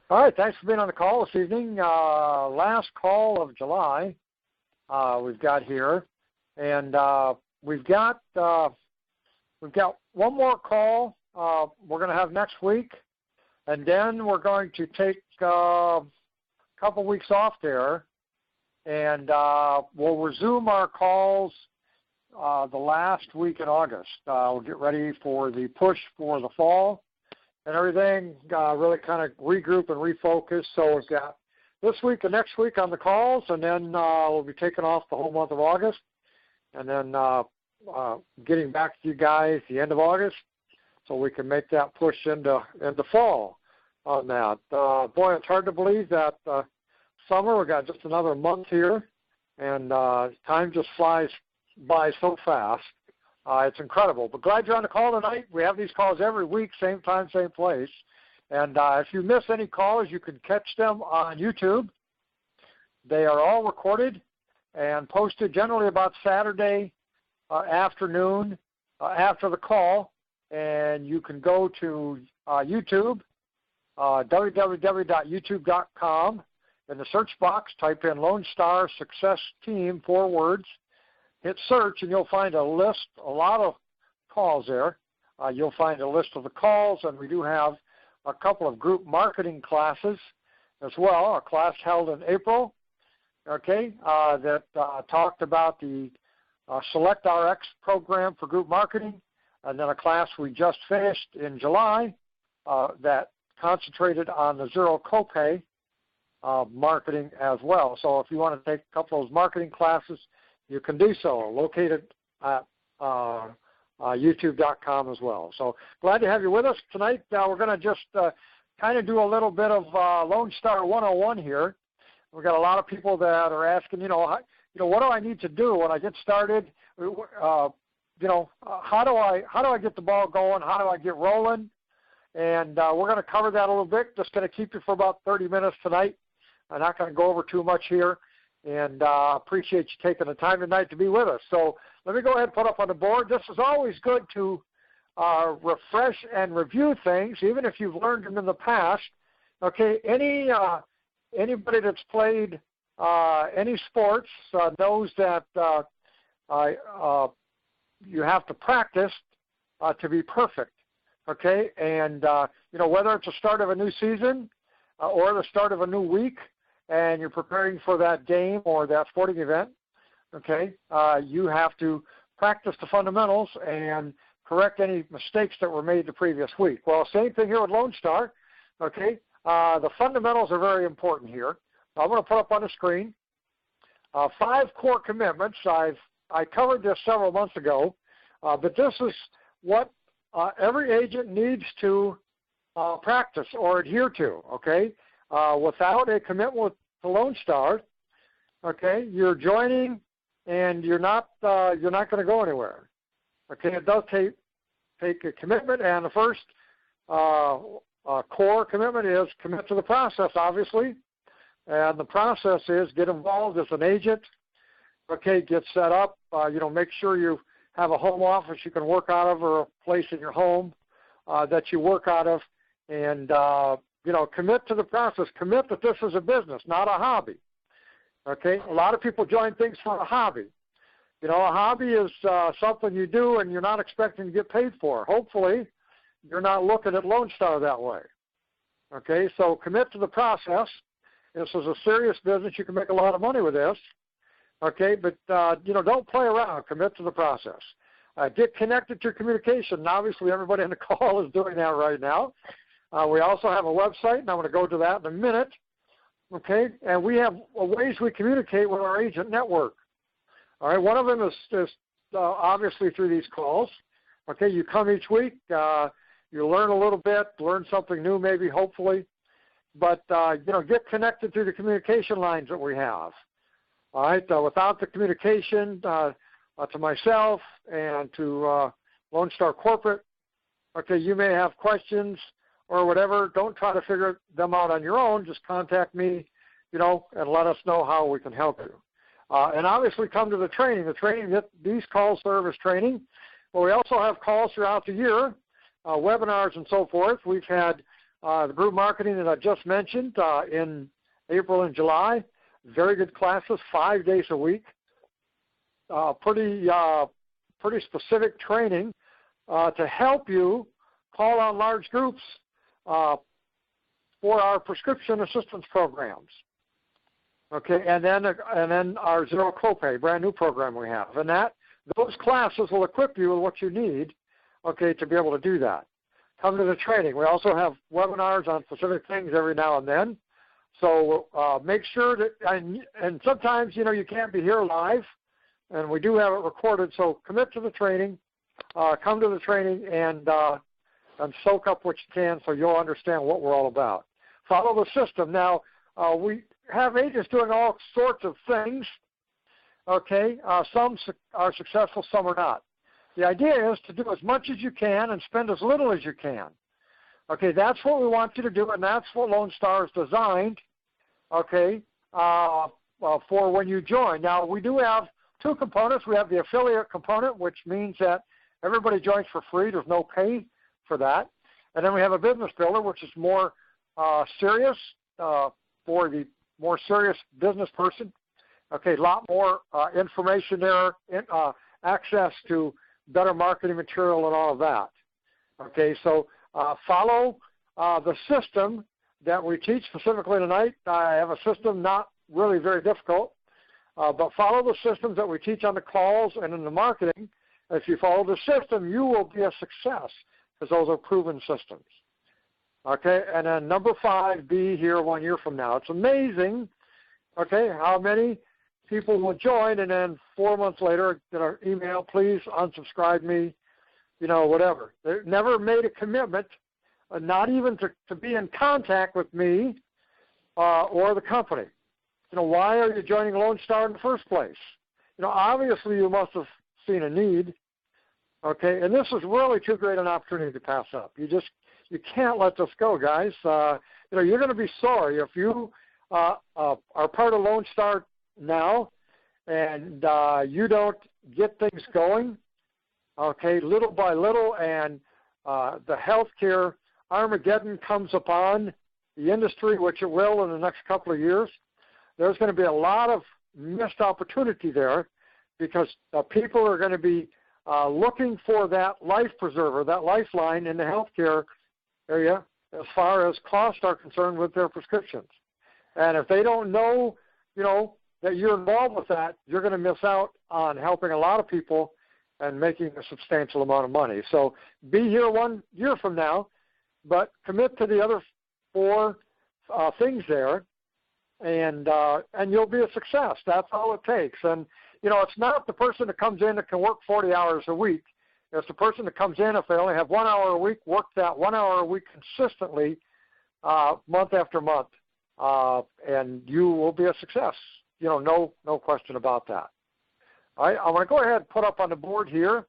All right, thanks for being on the call this evening. Last call of July we've got here, and we've got one more call we're going to have next week, and then we're going to take a couple weeks off there, and we'll resume our calls the last week in August. We'll get ready for the push for the fall and everything, really kind of regroup and refocus. So we've got this week and next week on the calls, and then we'll be taking off the whole month of August, and then getting back to you guys the end of August so we can make that push into fall on that. Boy, it's hard to believe that summer, we got just another month here, and time just flies by so fast. It's incredible. But glad you're on the call tonight. We have these calls every week, same time, same place. And if you miss any calls, you can catch them on YouTube. They are all recorded and posted generally about Saturday afternoon after the call. And you can go to YouTube, www.youtube.com. In the search box, type in Lone Star Success Team, 4 words. Hit search, and you'll find a list, a lot of calls there. You'll find a list of the calls, and we do have a couple of group marketing classes as well, a class held in April, okay, that talked about the Select RX program for group marketing, and then a class we just finished in July that concentrated on the zero copay marketing as well. So if you want to take a couple of those marketing classes, you can do so, located at youtube.com as well. So glad to have you with us tonight. We're going to just kind of do a little bit of Lone Star 101 here. We've got a lot of people that are asking, what do I need to do when I get started? How do I get the ball going? How do I get rolling? And we're going to cover that a little bit. Just going to keep you for about 30 minutes tonight. I'm not going to go over too much here. And appreciate you taking the time tonight to be with us. So let me go ahead and put up on the board. This is always good to refresh and review things, even if you've learned them in the past. Okay, anybody that's played any sports knows that you have to practice to be perfect. Okay, and whether it's the start of a new season or the start of a new week, and you're preparing for that game or that sporting event, okay, you have to practice the fundamentals and correct any mistakes that were made the previous week. Well, same thing here with Lone Star, okay. The fundamentals are very important here. I'm going to put up on the screen 5 core commitments. I covered this several months ago, but this is what every agent needs to practice or adhere to, okay. Without a commitment to Lone Star, okay, you're joining and you're not going to go anywhere. Okay, it does take a commitment, and the first core commitment is commit to the process, obviously, and the process is get involved as an agent. Okay, get set up. Make sure you have a home office you can work out of or a place in your home that you work out of, and commit to the process. Commit that this is a business, not a hobby. Okay? A lot of people join things for a hobby. A hobby is something you do and you're not expecting to get paid for. Hopefully, you're not looking at Lone Star that way. Okay? So commit to the process. This is a serious business. You can make a lot of money with this. Okay? But, don't play around. Commit to the process. Get connected to your communication. And obviously, everybody on the call is doing that right now. We also have a website, and I'm going to go to that in a minute, okay? And we have ways we communicate with our agent network. All right, one of them is obviously through these calls. Okay, you come each week, you learn a little bit, learn something new maybe, hopefully. But, get connected through the communication lines that we have. All right, without the communication to myself and to Lone Star Corporate, okay, you may have questions or whatever. Don't try to figure them out on your own. Just contact me, and let us know how we can help you. And obviously come to the training. The training, these calls serve as training. But we also have calls throughout the year, webinars and so forth. We've had the group marketing that I just mentioned in April and July. Very good classes, 5 days a week. Pretty specific training to help you call on large groups for our prescription assistance programs. Okay, and then our zero copay, brand new program we have, and those classes will equip you with what you need, okay, to be able to do that. Come to the training. We also have webinars on specific things every now and then. So make sure that, and sometimes, you can't be here live, and we do have it recorded, so commit to the training, come to the training, and soak up what you can so you'll understand what we're all about. Follow the system. Now, we have agents doing all sorts of things, okay? Some are successful, some are not. The idea is to do as much as you can and spend as little as you can. Okay, that's what we want you to do, and that's what Lone Star is designed, okay, for when you join. Now, we do have two components. We have the affiliate component, which means that everybody joins for free. There's no pay for that. And then we have a business builder, which is more serious for the more serious business person. Okay, a lot more information there, access to better marketing material and all of that. Okay, so follow the system that we teach specifically tonight. I have a system not really very difficult, but follow the systems that we teach on the calls and in the marketing. If you follow the system, you will be a success because those are proven systems. Okay, and then number 5, be here 1 year from now. It's amazing, okay, how many people will join, and then 4 months later get our email, please unsubscribe me, whatever. They never made a commitment, not even to be in contact with me or the company. Why are you joining Lone Star in the first place? Obviously you must have seen a need, okay, and this is really too great an opportunity to pass up. You can't let this go, guys. You're going to be sorry if you are part of Lone Star now and you don't get things going, okay, little by little, and the healthcare Armageddon comes upon the industry, which it will in the next couple of years. There's going to be a lot of missed opportunity there because people are going to be looking for that life preserver, that lifeline in the healthcare area as far as costs are concerned with their prescriptions. And if they don't know, that you're involved with that, you're going to miss out on helping a lot of people and making a substantial amount of money. So be here 1 year from now, but commit to the other 4 things there, and you'll be a success. That's all it takes. And, it's not the person that comes in that can work 40 hours a week. It's the person that comes in, if they only have 1 hour a week, work that 1 hour a week consistently month after month, and you will be a success. No question about that. All right, I'm going to go ahead and put up on the board here.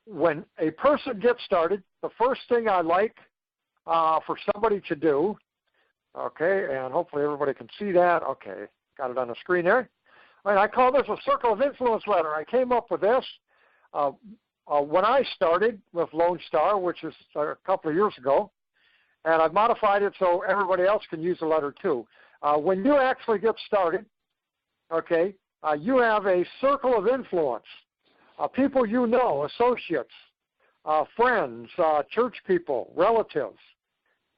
When a person gets started, the first thing I like for somebody to do, okay, and hopefully everybody can see that. Okay, got it on the screen there. All right, I call this a circle of influence letter. I came up with this when I started with Lone Star, which is a couple of years ago, and I've modified it so everybody else can use the letter too. When you actually get started, okay, you have a circle of influence, people associates, friends, church people, relatives,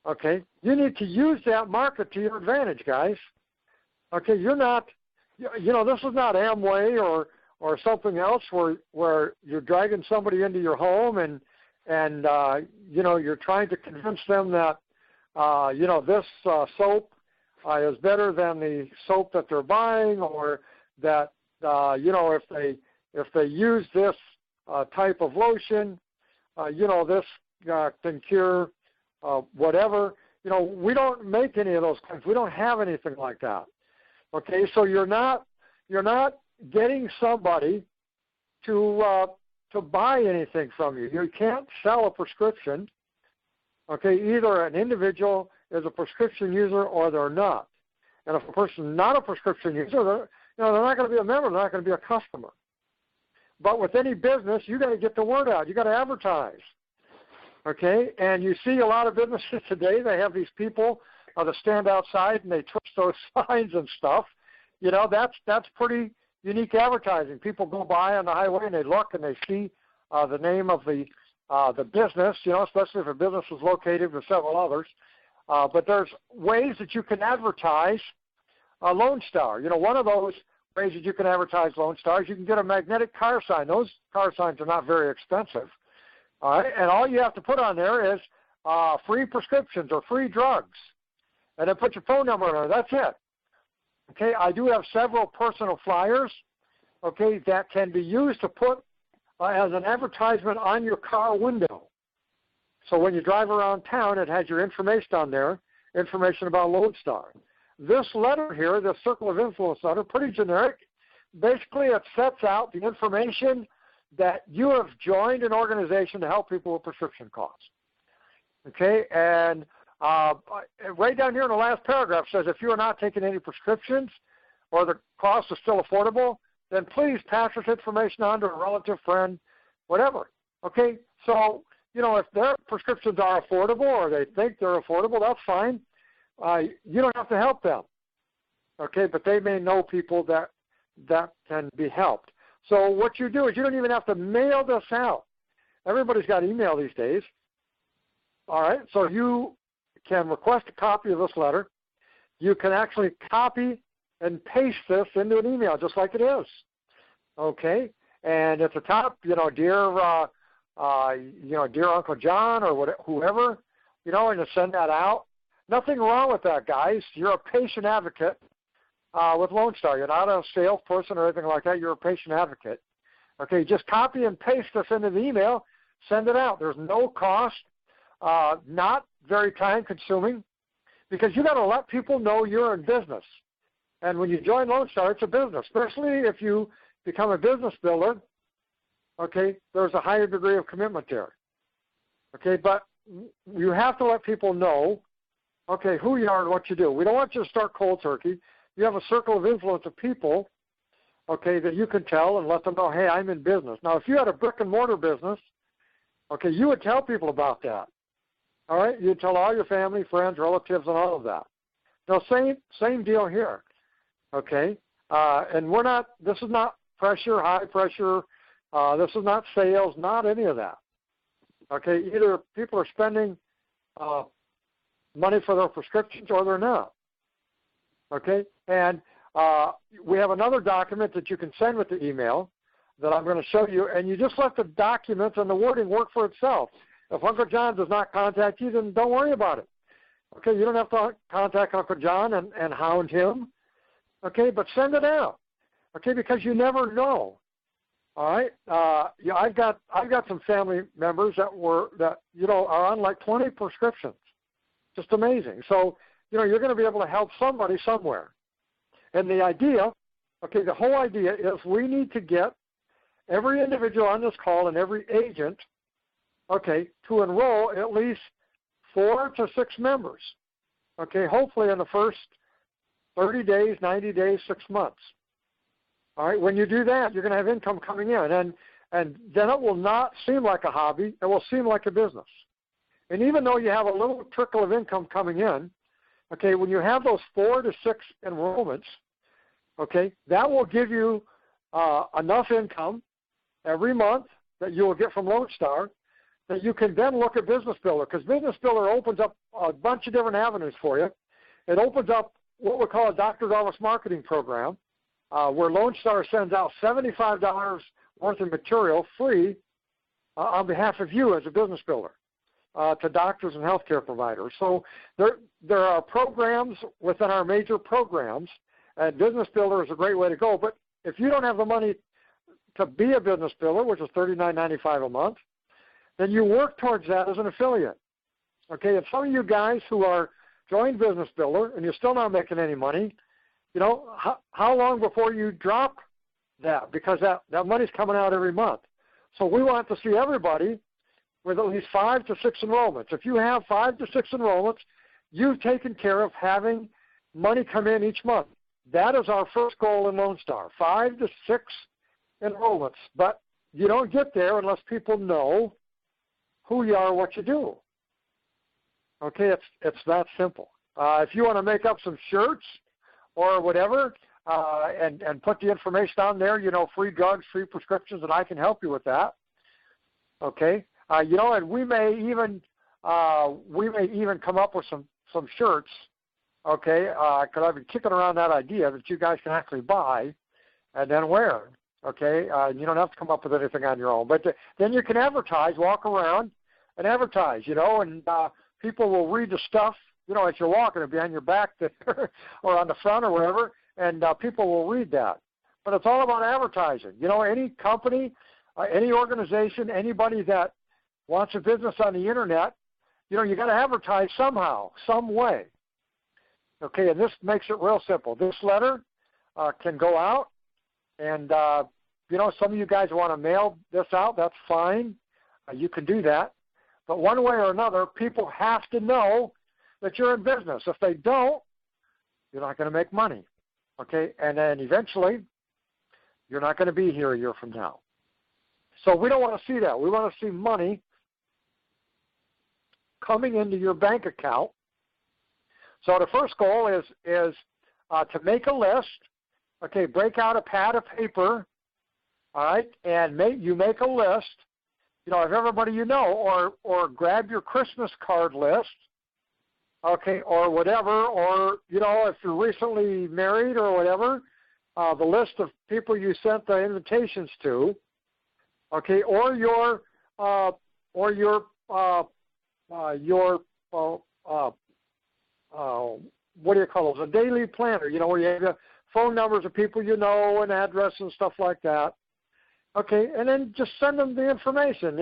okay? You need to use that market to your advantage, guys. Okay, you're not, this is not Amway or something else where you're dragging somebody into your home and you're trying to convince them that, this soap is better than the soap that they're buying, or that, if they use this type of lotion, this can cure whatever. We don't make any of those claims. We don't have anything like that. Okay, so you're not getting somebody to buy anything from you. You can't sell a prescription. Okay, either an individual is a prescription user or they're not. And if a person's not a prescription user, they're not going to be a member. They're not going to be a customer. But with any business, you got to get the word out. You got to advertise. Okay, and you see a lot of businesses today, they have these people that stand outside and they twist those signs and stuff. You know, that's pretty unique advertising. People go by on the highway and they look and they see the name of the business, you know, especially if a business is located with several others. But there's ways that you can advertise Lone Star. You know, one of those ways that you can advertise Lone Star is you can get a magnetic car sign. Those car signs are not very expensive. All right, and all you have to put on there is free prescriptions or free drugs, and then put your phone number on there. That's it. Okay, I do have several personal flyers, okay, that can be used to put as an advertisement on your car window. So when you drive around town, it has your information on there, information about Lone Star. This letter here, the Circle of Influence letter, pretty generic. Basically, it sets out the information that you have joined an organization to help people with prescription costs. Okay, and right down here in the last paragraph says if you are not taking any prescriptions or the cost is still affordable, then please pass this information on to a relative, friend, whatever. Okay, so, you know, if their prescriptions are affordable or they think they're affordable, that's fine. You don't have to help them. Okay, but they may know people that can be helped. So what you do is you don't even have to mail this out. Everybody's got email these days. All right, so you can request a copy of this letter. You can actually copy and paste this into an email just like it is. Okay, and at the top, you know, dear Uncle John or whoever, you know, and you send that out. Nothing wrong with that, guys. You're a patient advocate with Lone Star. You're not a salesperson or anything like that. You're a patient advocate. Okay, just copy and paste this into the email, send it out. There's no cost, not very time-consuming, because you got to let people know you're in business. And when you join Lone Star, it's a business, especially if you become a business builder. Okay, there's a higher degree of commitment there. Okay, but you have to let people know, okay, who you are and what you do. We don't want you to start cold turkey. You have a circle of influence of people, okay, that you can tell and let them know, hey, I'm in business. Now, if you had a brick-and-mortar business, okay, you would tell people about that. All right? You'd tell all your family, friends, relatives, and all of that. Now, same deal here, okay? And this is not pressure, high pressure. This is not sales, not any of that. Okay? Either people are spending money for their prescriptions or they're not. Okay? And we have another document that you can send with the email that I'm going to show you, and you just let the documents and the wording work for itself. If Uncle John does not contact you, then don't worry about it. Okay? You don't have to contact Uncle John and hound him. Okay? But send it out. Okay? Because you never know. All right? Yeah, I've got some family members that are on like 20 prescriptions. Just amazing. So, you know, you're going to be able to help somebody somewhere. And the idea, okay, the whole idea is we need to get every individual on this call and every agent, okay, to enroll at least 4 to 6 members. Okay, hopefully in the first 30 days, 90 days, 6 months. All right, when you do that, you're going to have income coming in. And then it will not seem like a hobby. It will seem like a business. And even though you have a little trickle of income coming in, okay, when you have those 4 to 6 enrollments, okay, that will give you enough income every month that you will get from Lone Star that you can then look at Business Builder, because Business Builder opens up a bunch of different avenues for you. It opens up what we call a doctor's office marketing program, where Lone Star sends out $75 worth of material free on behalf of you as a business builder. To doctors and healthcare providers. So there are programs within our major programs, and Business Builder is a great way to go. But if you don't have the money to be a business builder, which is $39.95 a month, then you work towards that as an affiliate. Okay, and some of you guys who are joined Business Builder and you're still not making any money, you know, how long before you drop that? Because that money's coming out every month. So we want to see everybody with at least 5 to 6 enrollments. If you have 5 to 6 enrollments, you've taken care of having money come in each month. That is our first goal in Lone Star, 5 to 6 enrollments. But you don't get there unless people know who you are, what you do. Okay, it's that simple. If you want to make up some shirts or whatever, and put the information on there, free drugs, free prescriptions, and I can help you with that. Okay, and we may even come up with some shirts. Okay, because I've been kicking around that idea that you guys can actually buy and then wear. Okay, you don't have to come up with anything on your own, but then you can advertise, walk around and advertise. And people will read the stuff. As you're walking, it'll be on your back there or on the front or wherever, and people will read that. But it's all about advertising. Any company, any organization, anybody that wants a business on the internet, you got to advertise somehow, some way. Okay, and this makes it real simple. This letter can go out, and some of you guys want to mail this out. That's fine. You can do that. But one way or another, people have to know that you're in business. If they don't, you're not going to make money. Okay, and then eventually, you're not going to be here a year from now. So we don't want to see that. We want to see money coming into your bank account. So the first goal is to make a list. Okay, break out a pad of paper, all right, and you make a list, of everybody you know, or grab your Christmas card list, okay, or whatever, or, if you're recently married or whatever, the list of people you sent the invitations to, okay, or your what do you call those? A daily planner, where you have the phone numbers of people you know and addresses and stuff like that. Okay, and then just send them the information.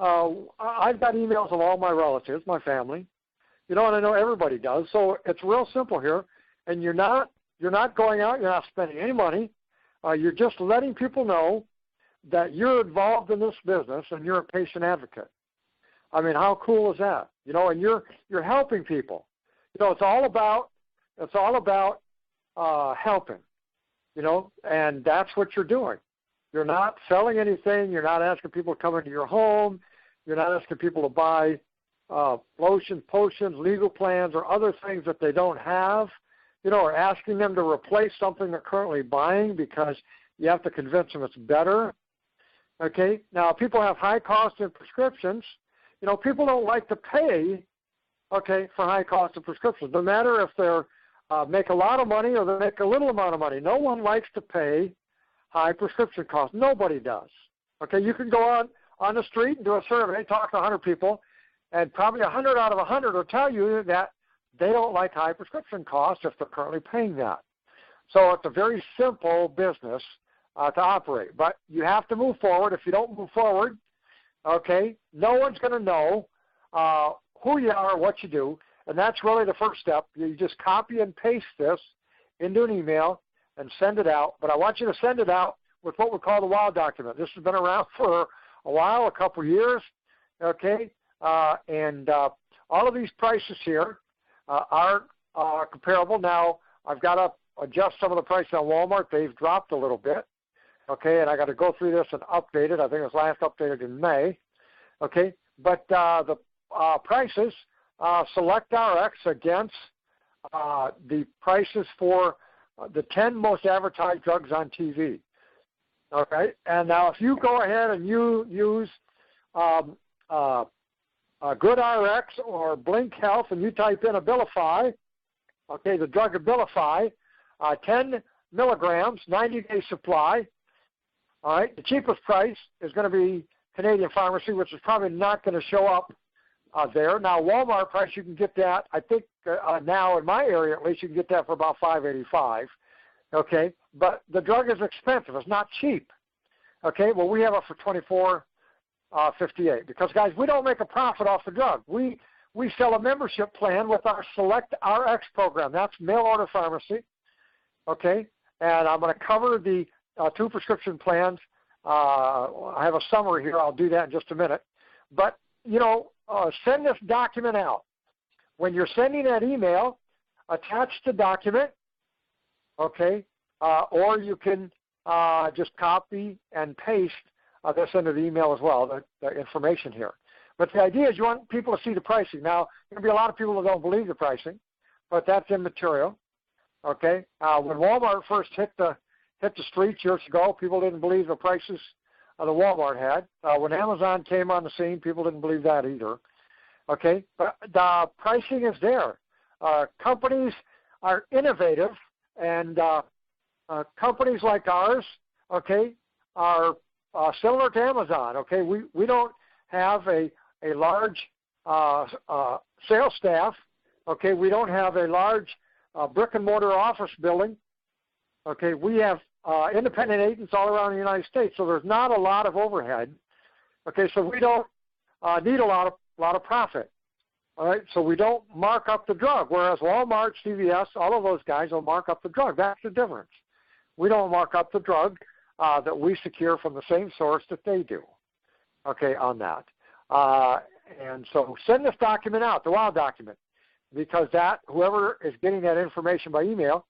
I've got emails of all my relatives, my family, and I know everybody does. So it's real simple here, and you're not going out, you're not spending any money. You're just letting people know that you're involved in this business and you're a patient advocate. I mean, how cool is that? And you're helping people. It's all about helping, and that's what you're doing. You're not selling anything. You're not asking people to come into your home. You're not asking people to buy lotion, potions, legal plans, or other things that they don't have, or asking them to replace something they're currently buying because you have to convince them it's better. Okay? Now, people have high costs in prescriptions. People don't like to pay, okay, for high costs of prescriptions. No matter if they're make a lot of money or they make a little amount of money. No one likes to pay high prescription costs. Nobody does. Okay, you can go on the street and do a survey, talk to 100 people, and probably 100 out of 100 will tell you that they don't like high prescription costs if they're currently paying that. So it's a very simple business to operate. But you have to move forward. If you don't move forward, okay, no one's going to know who you are, what you do, and that's really the first step. You just copy and paste this into an email and send it out. But I want you to send it out with what we call the WOW document. This has been around for a while, a couple years, okay? And all of these prices here are comparable. Now, I've got to adjust some of the prices on Walmart. They've dropped a little bit, okay? And I got to go through this and update it. I think it was last updated in May, okay? But the prices select RX against the prices for the 10 most advertised drugs on TV. Okay, and now if you go ahead and you use GoodRx or Blink Health and you type in Abilify, okay, the drug Abilify, 10 milligrams, 90-day supply. All right, the cheapest price is going to be Canadian Pharmacy, which is probably not going to show up there. Now, Walmart price, you can get that, I think now in my area at least, you can get that for about $5.85, okay? But the drug is expensive. It's not cheap, okay? Well, we have it for $24.58 because, guys, we don't make a profit off the drug. We sell a membership plan with our Select RX program. That's mail-order pharmacy, okay? And I'm going to cover the 2 prescription plans. I have a summary here. I'll do that in just a minute. But, send this document out. When you're sending that email, attach the document, okay, or you can just copy and paste this into the email as well, the information here. But the idea is you want people to see the pricing. Now, there'll be a lot of people that don't believe the pricing, but that's immaterial. Okay? When Walmart first hit the streets years ago, people didn't believe the prices that Walmart had. When Amazon came on the scene, people didn't believe that either. Okay? But the pricing is there. Companies are innovative, and companies like ours, okay, are similar to Amazon. Okay? We don't have a large sales staff. Okay? We don't have a large brick and mortar office building. Okay? We have independent agents all around the United States, so there's not a lot of overhead. Okay? So we don't need a lot of profit. All right? So we don't mark up the drug, whereas Walmart, CVS, all of those guys will mark up the drug. That's the difference. We don't mark up the drug that we secure from the same source that they do. Okay, on that. And so send this document out, the WOW document, because that whoever is getting that information by email,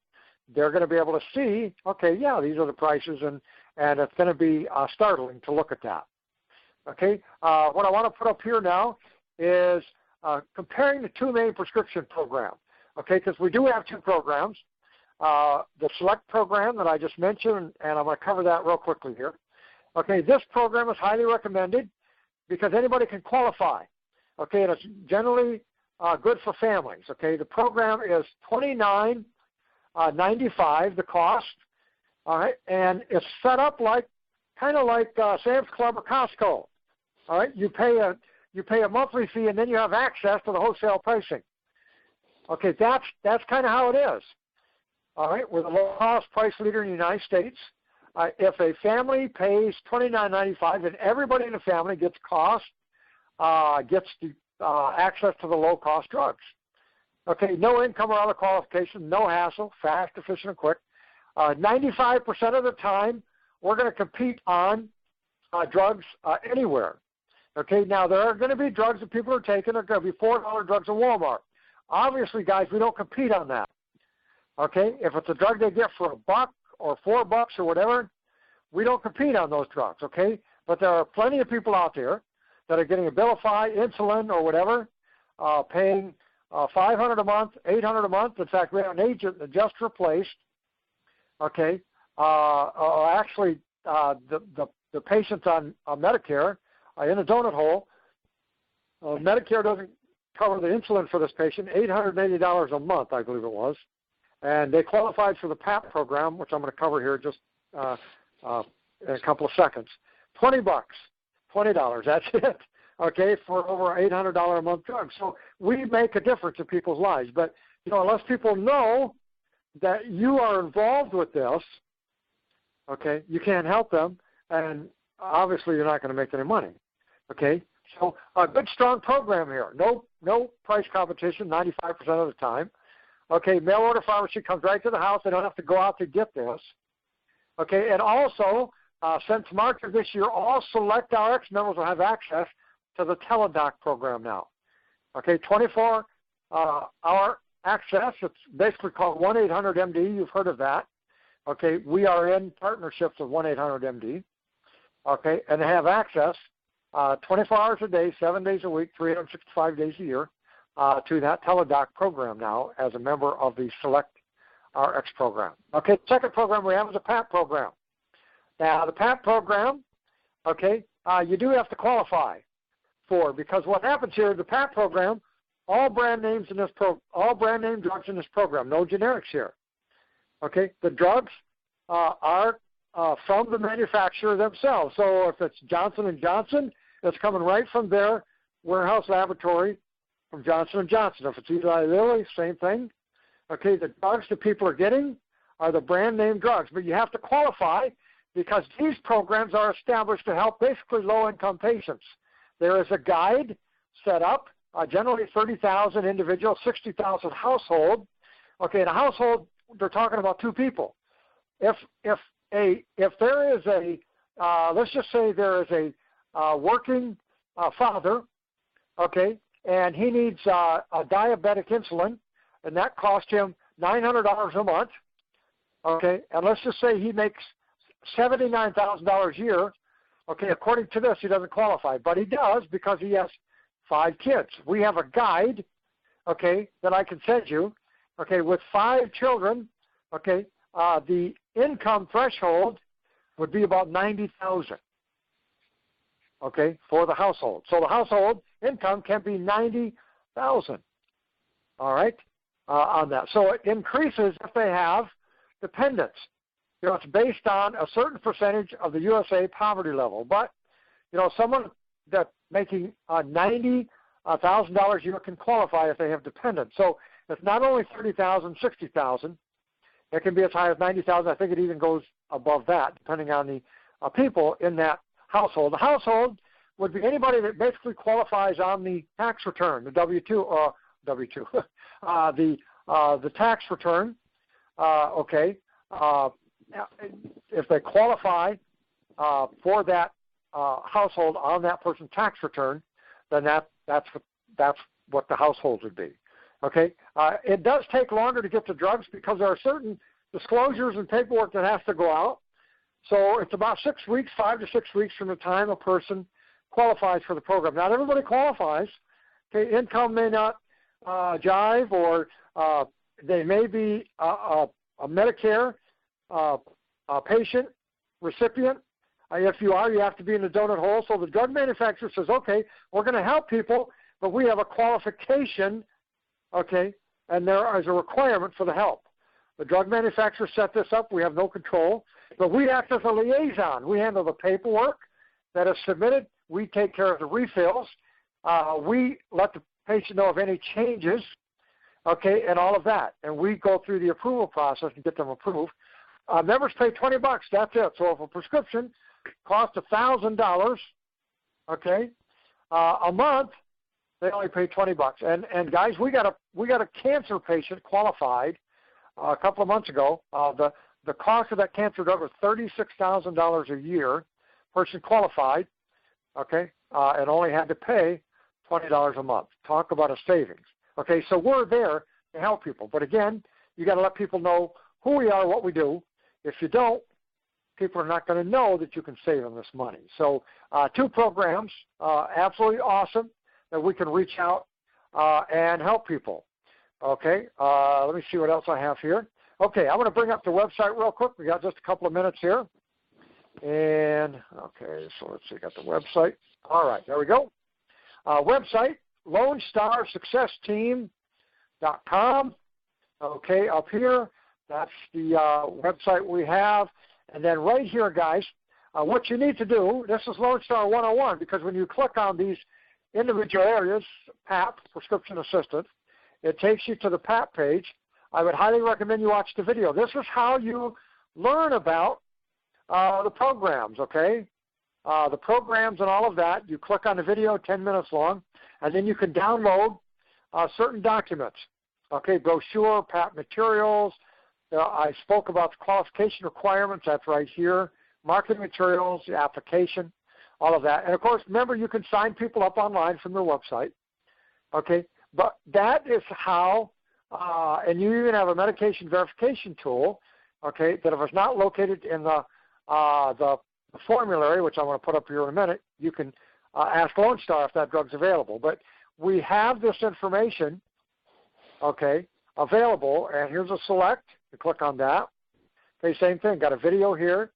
they're going to be able to see, okay, yeah, these are the prices, and it's going to be startling to look at that. Okay, what I want to put up here now is comparing the two main prescription programs. Okay, because we do have two programs. The Select program that I just mentioned, and I'm going to cover that real quickly here. Okay, this program is highly recommended because anybody can qualify. Okay, and it's generally good for families. Okay, the program is $29.95, the cost. All right, and it's set up kind of like Sam's Club or Costco. All right, you pay a monthly fee, and then you have access to the wholesale pricing. Okay, that's kind of how it is. All right, we're the low-cost price leader in the United States. If a family pays $29.95, then everybody in the family gets access to the low-cost drugs. Okay, no income or other qualification, no hassle, fast, efficient, and quick. 95% of the time, we're going to compete on drugs anywhere. Okay, now there are going to be drugs that people are taking. There are going to be $4 drugs in Walmart. Obviously, guys, we don't compete on that. Okay, if it's a drug they get for $1 or $4 or whatever, we don't compete on those drugs. Okay, but there are plenty of people out there that are getting Abilify, insulin, or whatever, paying $500 a month, $800 a month. In fact, we have an agent that just replaced. Okay, actually, the patients on Medicare in a donut hole. Medicare doesn't cover the insulin for this patient, $880 a month, I believe it was. And they qualified for the PAP program, which I'm going to cover here just in a couple of seconds. $20, that's it, okay, for over $800 a month drugs. So we make a difference in people's lives. But, unless people know that you are involved with this, okay, you can't help them, and obviously you're not going to make any money, okay? So a good, strong program here. No price competition 95% of the time. Okay, mail order pharmacy comes right to the house. They don't have to go out to get this. Okay, and also, since March of this year, all Select RX members will have access to the Teledoc program now. Okay, 24-hour access. It's basically called 1-800-MD. You've heard of that. Okay, we are in partnerships with 1-800-MD. Okay, and they have access 24 hours a day, 7 days a week, 365 days a year. To that Teledoc program now as a member of the Select RX program. Okay, the second program we have is a PAP program. Now, the PAP program, okay, you do have to qualify for, because what happens here, the PAP program, all brand names in this all brand name drugs in this program, no generics here. Okay, the drugs are from the manufacturer themselves. So if it's Johnson & Johnson, it's coming right from their warehouse laboratory from Johnson & Johnson. If it's Eli Lilly, same thing. Okay, the drugs that people are getting are the brand name drugs, but you have to qualify because these programs are established to help basically low-income patients. There is a guide set up, generally 30,000 individuals, 60,000 household. Okay, in a household, they're talking about two people. If there is a, let's just say there is a working father, okay, and he needs a diabetic insulin, and that costs him $900 a month, okay, and let's just say he makes $79,000 a year, okay, according to this, he doesn't qualify, but he does because he has 5 kids. We have a guide, okay, that I can send you, okay, with 5 children, okay. The income threshold would be about $90,000, okay, for the household. So the household income can be $90,000, all right, on that. So it increases if they have dependents. You know, it's based on a certain percentage of the USA poverty level. But, you know, someone that's making $90,000 a year can qualify if they have dependents. So it's not only $30,000, $60,000. It can be as high as $90,000. I think it even goes above that, depending on the people in that household. The household would be anybody that basically qualifies on the tax return, the W-2, the tax return. Okay, if they qualify for that household on that person's tax return, then that's what the household would be. Okay, it does take longer to get to drugs because there are certain disclosures and paperwork that has to go out. So it's about 6 weeks, 5 to 6 weeks from the time a person qualifies for the program. Not everybody qualifies. Okay, income may not jive, or they may be a Medicare patient, recipient. If you are, you have to be in the donut hole. So the drug manufacturer says, okay, we're going to help people, but we have a qualification, okay, and there is a requirement for the help. The drug manufacturer set this up. We have no control, but we act as a liaison. We handle the paperwork that is submitted. We take care of the refills. We let the patient know of any changes, okay, and all of that. And we go through the approval process and get them approved. Members pay $20. That's it. So if a prescription costs $1,000, okay, a month, they only pay $20. And guys, we got a cancer patient qualified a couple of months ago. The cost of that cancer drug was $36,000 a year. Person qualified, okay, and only had to pay $20 a month. Talk about a savings. Okay, so we're there to help people. But again, you got to let people know who we are, what we do. If you don't, people are not going to know that you can save them this money. So 2 programs, absolutely awesome, that we can reach out and help people. Okay, let me see what else I have here. Okay, I'm going to bring up the website real quick. We got just a couple of minutes here. And, okay, so let's see, got the website. All right, there we go. Website, LoneStarSuccessTeam.com. Okay, up here, that's the website we have. And then right here, guys, what you need to do, this is Lone Star 101, because when you click on these individual areas, PAP, Prescription Assistant, it takes you to the PAP page. I would highly recommend you watch the video. This is how you learn about the programs, okay? The programs and all of that. You click on the video, 10 minutes long, and then you can download certain documents, okay? Brochure, PAP materials. I spoke about the qualification requirements. That's right here. Marketing materials, the application, all of that. And, of course, remember, you can sign people up online from their website, okay? But that is how, and you even have a medication verification tool, okay, that if it's not located in the formulary, which I'm going to put up here in a minute, you can ask Lone Star if that drug's available. But we have this information, okay, available, and here's a select. You click on that. Okay, same thing. Got a video here,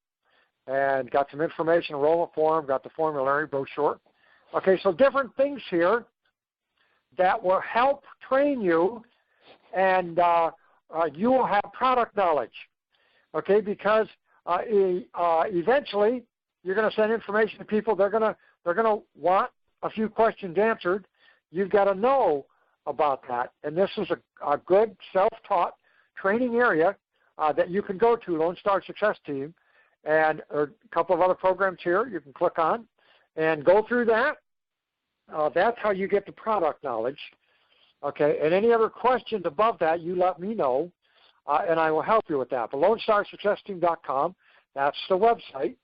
and got some information, enrollment form, got the formulary, brochure. Okay, so different things here that will help train you, and you will have product knowledge, okay, because eventually you're going to send information to people. They're going to want a few questions answered. You've got to know about that, and this is a good self-taught training area that you can go to, Lone Star Success Team, and there are a couple of other programs here you can click on and go through that. That's how you get the product knowledge, okay, and any other questions above that, you let me know, and I will help you with that. But LoneStarSuccessTeam.com, that's the website,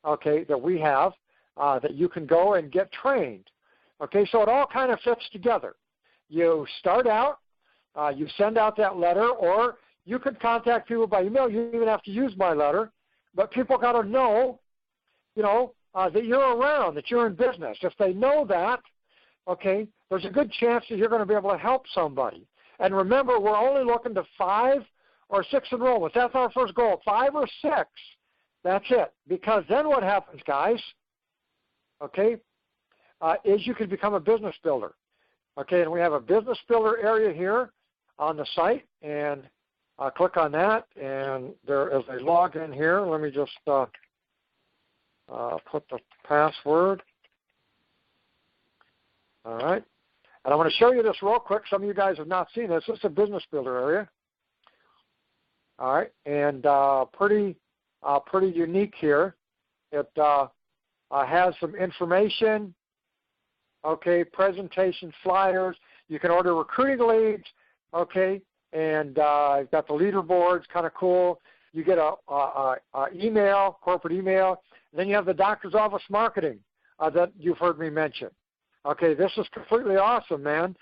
okay, that we have that you can go and get trained. Okay, so it all kind of fits together. You start out, you send out that letter, or you can contact people by email. You even have to use my letter, but people got to know, you know, that you're around, that you're in business. If they know that, okay, there's a good chance that you're going to be able to help somebody. And remember, we're only looking to 5 or 6 enrollments. That's our first goal, 5 or 6. That's it. Because then what happens, guys, okay, is you can become a business builder. Okay, and we have a business builder area here on the site, and click on that, and there is a login here. Let me just put the password. All right. And I want to show you this real quick. Some of you guys have not seen this. This is a business builder area. All right, and pretty unique here. It has some information, okay, presentation flyers. You can order recruiting leads, okay, and you've got the leaderboards, kind of cool. You get a email, corporate email. And then you have the doctor's office marketing that you've heard me mention. Okay, this is completely awesome, man,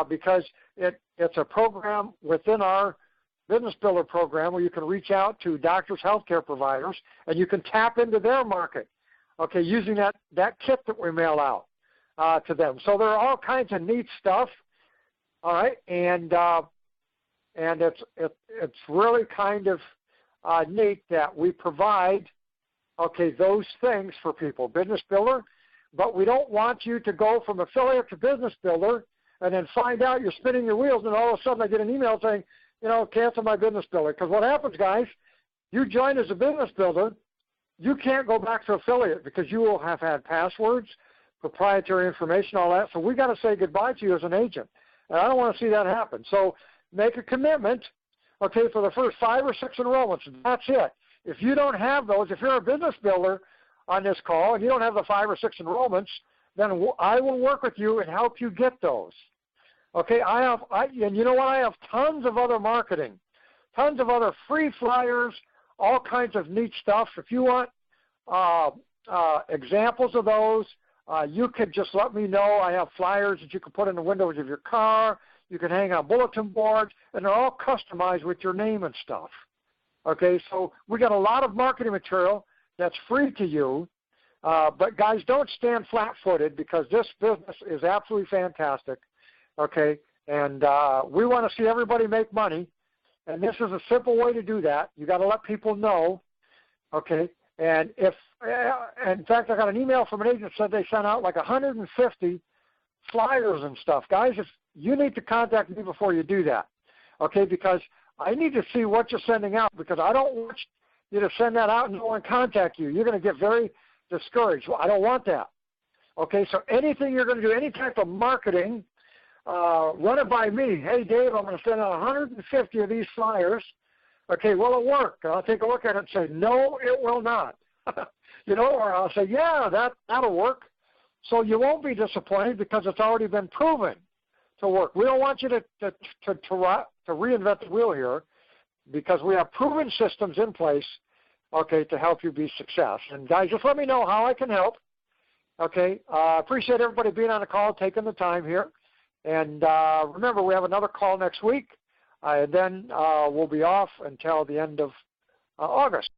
because it's a program within our Business Builder program where you can reach out to doctors, healthcare providers, and you can tap into their market, okay, using that kit that we mail out to them. So there are all kinds of neat stuff, all right, and it's really kind of neat that we provide, okay, those things for people, Business Builder. But we don't want you to go from affiliate to business builder and then find out you're spinning your wheels and all of a sudden I get an email saying, you know, cancel my business builder. Because what happens, guys, you join as a business builder, you can't go back to affiliate because you will have had passwords, proprietary information, all that. So we got to say goodbye to you as an agent. And I don't want to see that happen. So make a commitment, okay, for the first 5 or 6 enrollments. That's it. If you don't have those, if you're a business builder on this call and you don't have the 5 or 6 enrollments, then I will work with you and help you get those. Okay, and you know what? I have tons of other marketing, tons of other free flyers, all kinds of neat stuff. If you want examples of those, you can just let me know. I have flyers that you can put in the windows of your car. You can hang on bulletin boards, and they're all customized with your name and stuff. Okay, so we got a lot of marketing material that's free to you, but guys, don't stand flat-footed because this business is absolutely fantastic, okay, and we want to see everybody make money, and this is a simple way to do that. You got to let people know, okay, and if, in fact, I got an email from an agent that said they sent out like 150 flyers and stuff. Guys, if you need to contact me before you do that, okay, because I need to see what you're sending out because I don't want you to send that out and no one contact you. You're going to get very discouraged. Well, I don't want that. Okay, so anything you're going to do, any type of marketing, run it by me. Hey, Dave, I'm going to send out 150 of these flyers. Okay, will it work? I'll take a look at it and say, no, it will not. You know, or I'll say, yeah, that'll work. So you won't be disappointed because it's already been proven to work. We don't want you to reinvent the wheel here because we have proven systems in place, okay, to help you be success. And guys, just let me know how I can help. Okay, appreciate everybody being on the call, taking the time here. And remember, we have another call next week, and then we'll be off until the end of August.